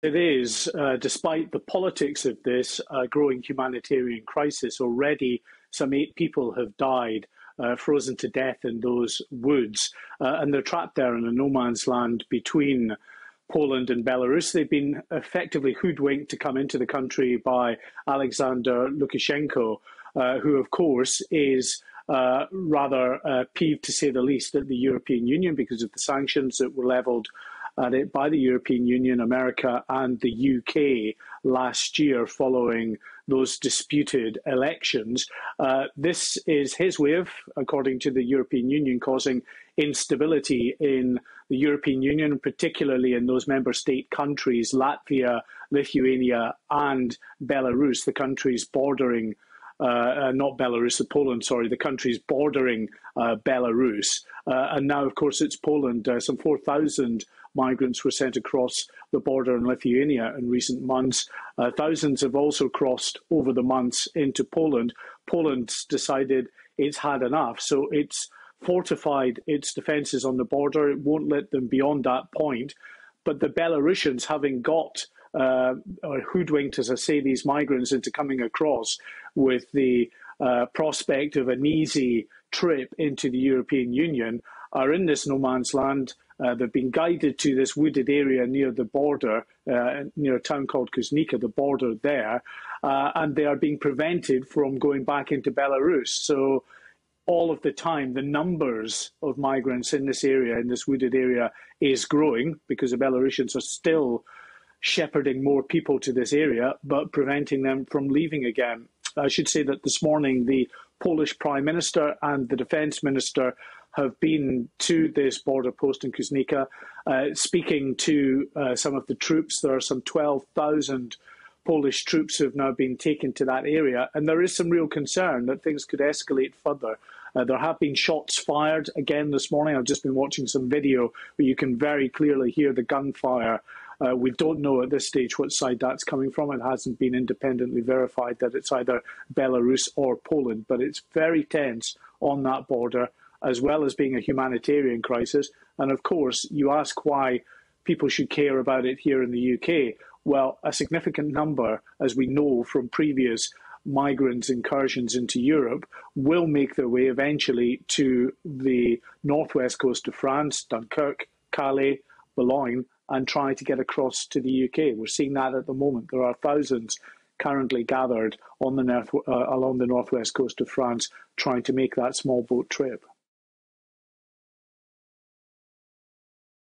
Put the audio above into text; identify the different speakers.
Speaker 1: It is, despite the politics of this growing humanitarian crisis. Already, some 8 people have died, frozen to death in those woods, and they're trapped there in a no man's land between Poland and Belarus. They've been effectively hoodwinked to come into the country by Alexander Lukashenko, who, of course, is rather peeved, to say the least, at the European Union because of the sanctions that were levelled at it by the European Union, America and the UK last year following those disputed elections. This is his way of, according to the European Union, causing instability in the European Union, particularly in those member state countries, Latvia, Lithuania and Belarus, the countries bordering not Belarus, Poland, sorry, the countries bordering Belarus. And now, of course, it's Poland. Some 4,000 migrants were sent across the border in Lithuania in recent months. Thousands have also crossed over the months into Poland. Poland's decided it's had enough, so it's fortified its defences on the border. It won't let them beyond that point. But the Belarusians, having got or hoodwinked, as I say, these migrants into coming across with the prospect of an easy trip into the European Union, are in this no man's land. They've been guided to this wooded area near the border, near a town called Kuznica, the border there, and they are being prevented from going back into Belarus. So all of the time, the numbers of migrants in this area, in this wooded area, is growing because the Belarusians are still shepherding more people to this area, but preventing them from leaving again. I should say that this morning, the Polish Prime Minister and the Defence Minister have been to this border post in Kuznica, speaking to some of the troops. There are some 12,000 Polish troops who have now been taken to that area, and there is some real concern that things could escalate further. There have been shots fired again this morning. I've just been watching some video where you can very clearly hear the gunfire. We don't know at this stage what side that's coming from. It hasn't been independently verified that it's either Belarus or Poland, but it's very tense on that border, as well as being a humanitarian crisis. And of course, you ask why people should care about it here in the UK. Well, a significant number, as we know from previous migrant incursions into Europe, will make their way eventually to the northwest coast of France, Dunkirk, Calais, Boulogne, and try to get across to the UK. We're seeing that at the moment. There are thousands currently gathered on the along the northwest coast of France trying to make that small boat trip.